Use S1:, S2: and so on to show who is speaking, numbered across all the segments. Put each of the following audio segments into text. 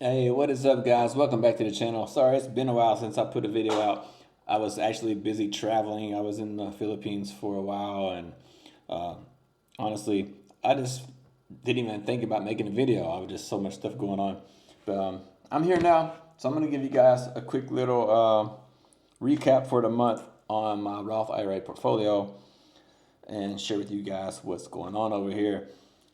S1: Hey, what is up, guys? Welcome back to the channel. Sorry, it's been a while since I put a video out. I was actually busy traveling. I was in the Philippines for a while, and uh, honestly, I just didn't even think about making a video. I was just so much stuff going on. But I'm here now, so I'm going to give you guys a quick little recap for the month on my Roth IRA portfolio and share with you guys what's going on over here.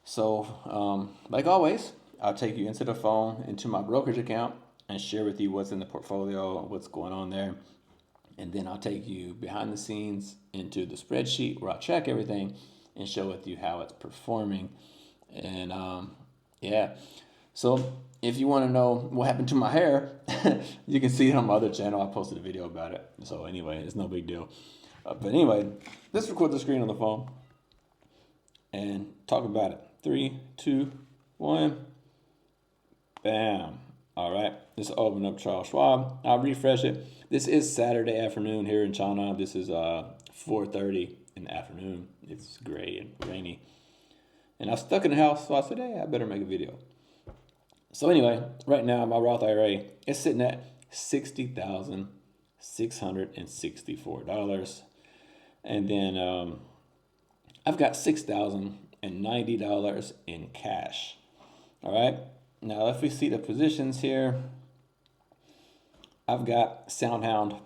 S1: So, like always, I'll take you into the phone, into my brokerage account, and share with you what's in the portfolio, what's going on there. And then I'll take you behind the scenes into the spreadsheet where I'll check everything and show with you how it's performing. And yeah, so if you want to know what happened to my hair, you can see it on my other channel. I posted a video about it. So anyway, it's no big deal. But anyway, let's record the screen on the phone and talk about it. 3, 2, 1. Bam. All right. Let's open up Charles Schwab. I'll refresh it. This is Saturday afternoon here in China. This is 4:30 in the afternoon. It's gray and rainy. And I was stuck in the house, so I said, hey, I better make a video. So anyway, right now my Roth IRA is sitting at $60,664. And then I've got $6,090 in cash. All right. Now, if we see the positions here, I've got SoundHound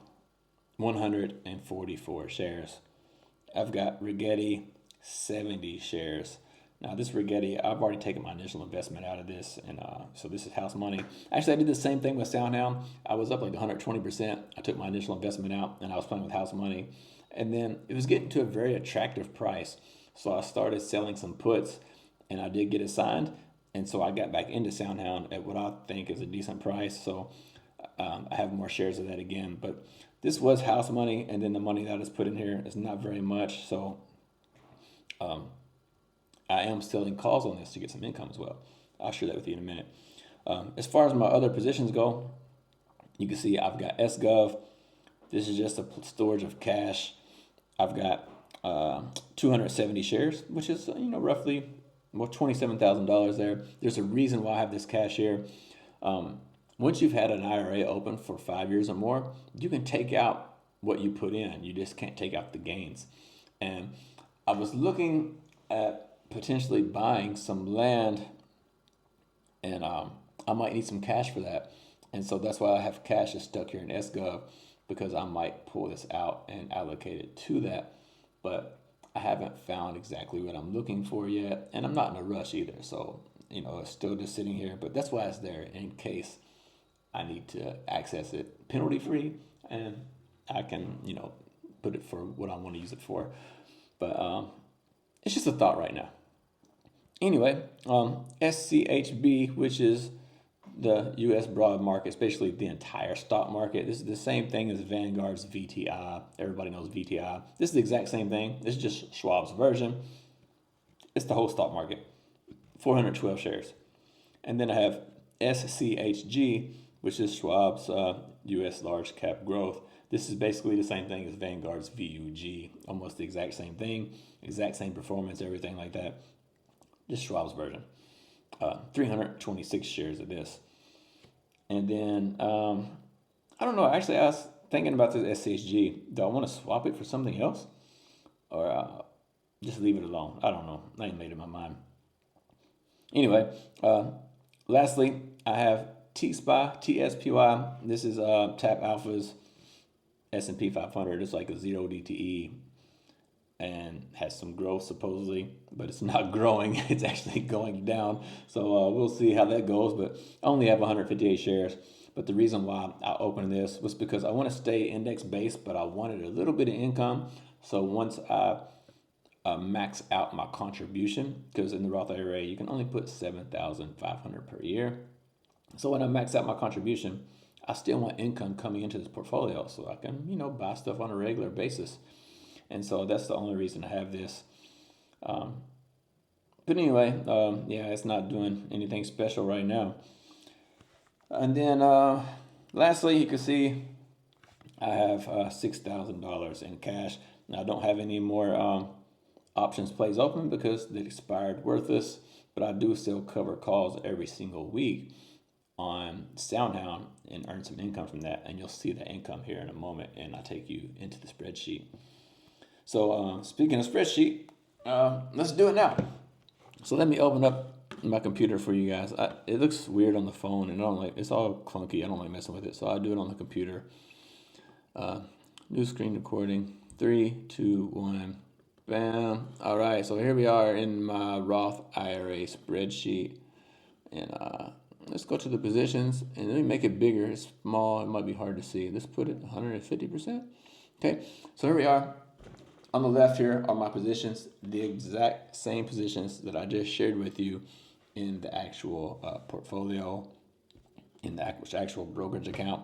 S1: 144 shares. I've got Rigetti 70 shares. Now, this Rigetti, I've already taken my initial investment out of this, and so this is house money. Actually, I did the same thing with SoundHound. I was up like 120%. I took my initial investment out, and I was playing with house money. And then it was getting to a very attractive price. So I started selling some puts, and I did get it signed. And so I got back into SoundHound at what I think is a decent price. So I have more shares of that again. But this was house money, and then the money that is put in here is not very much. So I am selling calls on this to get some income as well. I'll share that with you in a minute. As far as my other positions go, you can see I've got SGov. This is just a storage of cash. I've got 270 shares, which is roughly $27,000 there. There's a reason why I have this cash here. Once you've had an IRA open for 5 years or more, you can take out what you put in. You just can't take out the gains. And I was looking at potentially buying some land, and I might need some cash for that. And so that's why I have cash is stuck here in SGov, because I might pull this out and allocate it to that. But I haven't found exactly what I'm looking for yet, and I'm not in a rush either. So, it's still just sitting here, but that's why it's there in case I need to access it penalty free, and I can, put it for what I want to use it for. But it's just a thought right now. Anyway, SCHB, which is the U.S. broad market, especially the entire stock market. This is the same thing as Vanguard's VTI. Everybody knows VTI. This is the exact same thing. This is just Schwab's version. It's the whole stock market, 412 shares. And then I have SCHG, which is Schwab's U.S. large cap growth. This is basically the same thing as Vanguard's VUG. Almost the exact same thing, exact same performance, everything like that. Just Schwab's version. 326 shares of this. And then, I don't know, actually I was thinking about this SCHG. Do I want to swap it for something else? Or just leave it alone? I don't know. I ain't made up my mind. Anyway, lastly, I have TSPY. This is Tap Alpha's S&P 500. It's like a 0 DTE and has some growth supposedly, but it's not growing. It's actually going down. So we'll see how that goes, but I only have 158 shares. But the reason why I opened this was because I want to stay index based, but I wanted a little bit of income. So once I max out my contribution, because in the Roth IRA, you can only put $7,500 per year. So when I max out my contribution, I still want income coming into this portfolio so I can, buy stuff on a regular basis. And so that's the only reason I have this. But anyway, yeah, it's not doing anything special right now. And then lastly, you can see I have $6,000 in cash. Now, I don't have any more options plays open because they expired worthless, but I do still cover calls every single week on SoundHound and earn some income from that. And you'll see the income here in a moment. And I'll take you into the spreadsheet. So speaking of spreadsheet, let's do it now. So let me open up my computer for you guys. It looks weird on the phone, and it's all clunky. I don't like messing with it, so I'll do it on the computer. New screen recording. 3, 2, 1, bam. All right, so here we are in my Roth IRA spreadsheet, and let's go to the positions, and let me make it bigger. It's small. It might be hard to see. Let's put it 150%. Okay, so here we are. On the left here are my positions, the exact same positions that I just shared with you in the actual portfolio, in the actual brokerage account.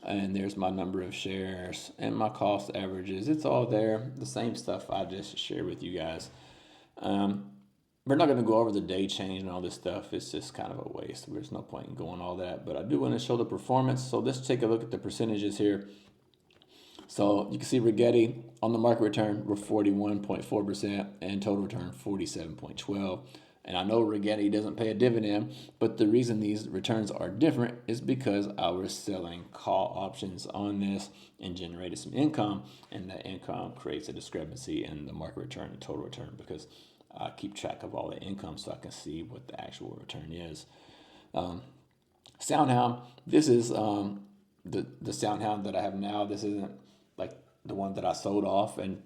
S1: And there's my number of shares and my cost averages. It's all there, the same stuff I just shared with you guys. We're not going to go over the day change and all this stuff. It's just kind of a waste. There's no point in going all that. But I do want to show the performance. So let's take a look at the percentages here. So you can see Rigetti on the market return were 41.4% and total return 47.12%. And I know Rigetti doesn't pay a dividend, but the reason these returns are different is because I was selling call options on this and generated some income, and that income creates a discrepancy in the market return and total return because I keep track of all the income so I can see what the actual return is. SoundHound, this is the SoundHound that I have now. This isn't like the one that I sold off and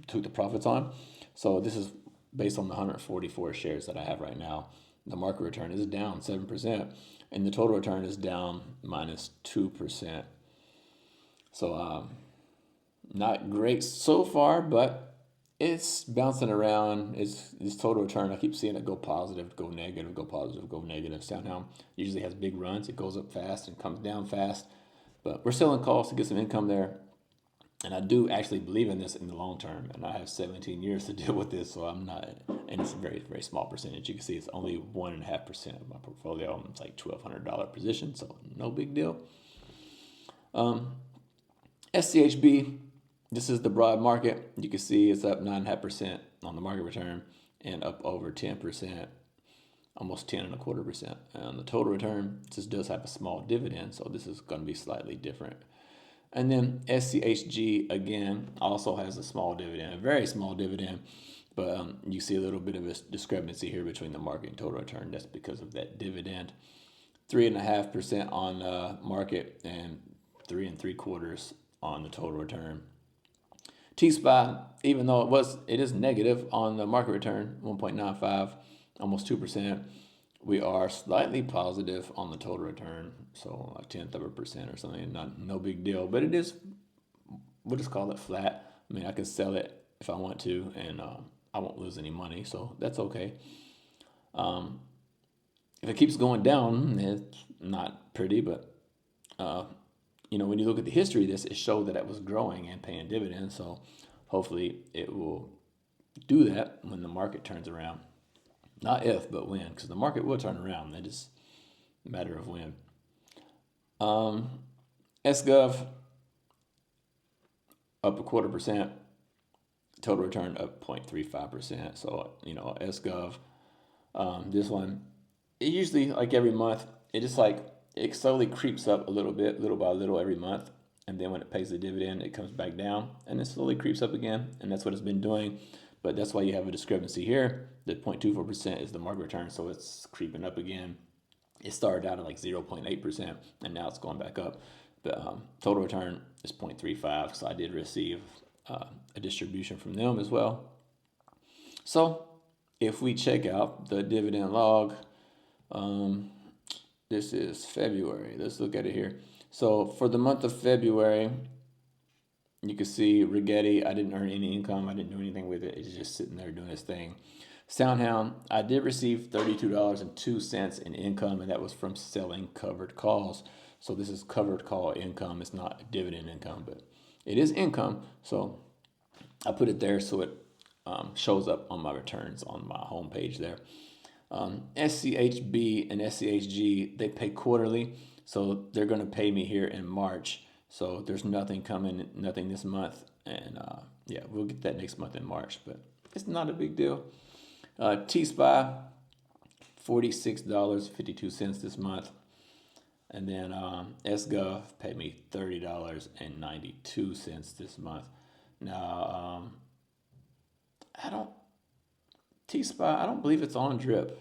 S1: took the profits on. So this is based on the 144 shares that I have right now. The market return is down 7%, and the total return is down -2%. So not great so far, but it's bouncing around. It's total return. I keep seeing it go positive, go negative, go positive, go negative. SoundHound usually has big runs. It goes up fast and comes down fast. But we're selling calls to get some income there. And I do actually believe in this in the long term. And I have 17 years to deal with this, so I'm not, and it's a very, very small percentage. You can see it's only 1.5% of my portfolio. It's like $1,200 position, so no big deal. SCHB, this is the broad market. You can see it's up 9.5% on the market return and up over 10%, almost 10.25%. And the total return, this does have a small dividend, so this is going to be slightly different. And then SCHG, again, also has a small dividend, a very small dividend, but you see a little bit of a discrepancy here between the market and total return. That's because of that dividend. 3.5% on market and 3.75% on the total return. T-SPY, even though it is negative on the market return, 1.95, almost 2%. We are slightly positive on the total return, so like 0.1% or something. No big deal, but it is, we'll just call it flat. I mean, I can sell it if I want to, and I won't lose any money, so that's okay. If it keeps going down, it's not pretty, but when you look at the history of this, it showed that it was growing and paying dividends. So hopefully it will do that when the market turns around. Not if, but when, because the market will turn around. It is a matter of when. SGov up 0.25%. Total return up 0.35%. So, SGov, this one, it usually, like every month, it slowly creeps up a little bit, little by little every month. And then when it pays the dividend, it comes back down and it slowly creeps up again. And that's what it's been doing. But that's why you have a discrepancy here. The 0.24% is the market return, so it's creeping up again. It started out at like 0.8%, and now it's going back up. But total return is 0.35, so I did receive a distribution from them as well. So if we check out the dividend log, this is February. Let's look at it here. So for the month of February, you can see Rigetti, I didn't earn any income. I didn't do anything with it. It's just sitting there doing its thing. SoundHound, I did receive $32.02 in income, and that was from selling covered calls. So this is covered call income. It's not dividend income, but it is income. So I put it there so it shows up on my returns on my homepage there. SCHB and SCHG, they pay quarterly. So they're going to pay me here in March. So there's nothing coming, nothing this month. And we'll get that next month in March, but it's not a big deal. T-SPY, $46.52 this month. And then SGov paid me $30.92 this month. Now, I don't, T-Spy, I don't believe it's on drip.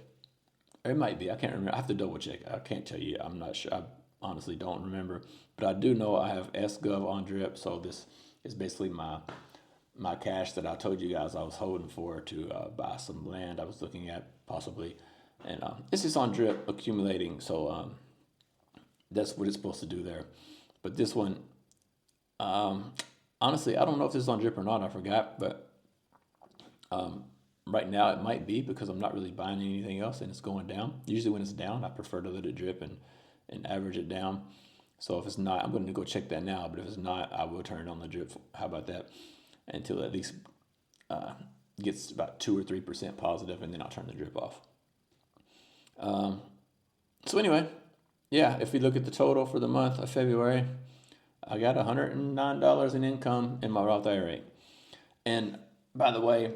S1: It might be. I can't remember. I have to double check. I can't tell you. I'm not sure. I honestly don't remember. But I do know I have SGov on drip. So this is basically my cash that I told you guys I was holding for to buy some land I was looking at possibly. And it's just on drip accumulating. So that's what it's supposed to do there. But this one, honestly, I don't know if this is on drip or not. I forgot. But right now it might be because I'm not really buying anything else and it's going down. Usually when it's down, I prefer to let it drip and average it down. So if it's not, I'm going to go check that now. But if it's not, I will turn it on the drip. How about that? Until it at least gets about 2 or 3% positive, and then I'll turn the drip off. So anyway, yeah, if we look at the total for the month of February, I got $109 in income in my Roth IRA. And by the way,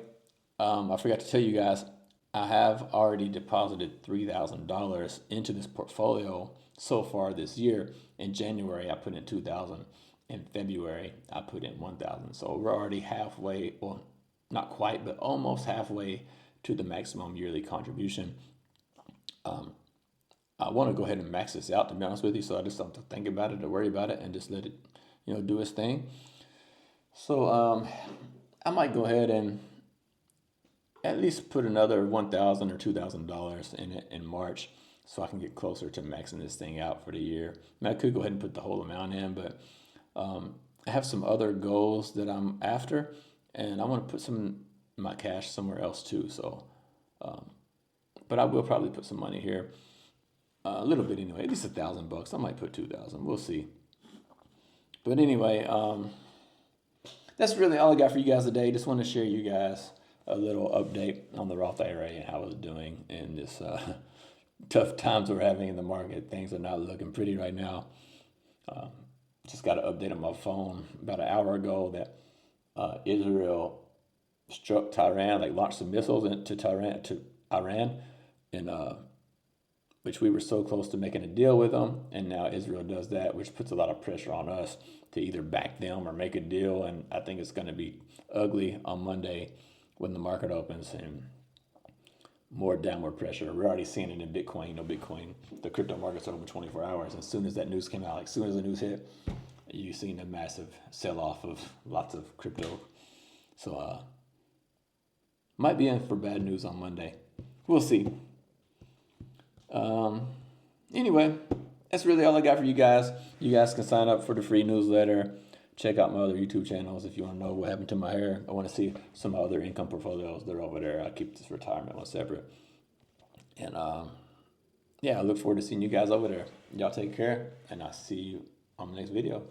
S1: I forgot to tell you guys, I have already deposited $3,000 into this portfolio so far this year. In January, I put in $2,000. In February, I put in $1,000. So we're already halfway, well, not quite, but almost halfway to the maximum yearly contribution. I want to go ahead and max this out, to be honest with you. So I just don't have to think about it or worry about it and just let it, do its thing. So I might go ahead and at least put another $1,000 or $2,000 in it in March, so I can get closer to maxing this thing out for the year. I could go ahead and put the whole amount in, but I have some other goals that I'm after, and I want to put some of my cash somewhere else too. So, but I will probably put some money here, a little bit anyway, at least $1,000. I might put 2,000. We'll see. But anyway, that's really all I got for you guys today. Just want to share you guys a little update on the Roth IRA and how it's doing in this tough times we're having in the market. Things are not looking pretty right now. Just got an update on my phone about an hour ago that Israel struck Tehran, like launched some missiles into Iran, and which we were so close to making a deal with them, and now Israel does that, which puts a lot of pressure on us to either back them or make a deal. And I think it's going to be ugly on Monday when the market opens, and more downward pressure. We're already seeing it in Bitcoin. Bitcoin, the crypto market's open 24 hours. As soon as that news came out, like as soon as the news hit, you've seen a massive sell-off of lots of crypto. So might be in for bad news on Monday. We'll see. Anyway, that's really all I got for you guys. You guys can sign up for the free newsletter. Check out my other YouTube channels if you want to know what happened to my hair. I want to see some other income portfolios. They're over there. I'll keep this retirement one separate. And yeah, I look forward to seeing you guys over there. Y'all take care, and I'll see you on the next video.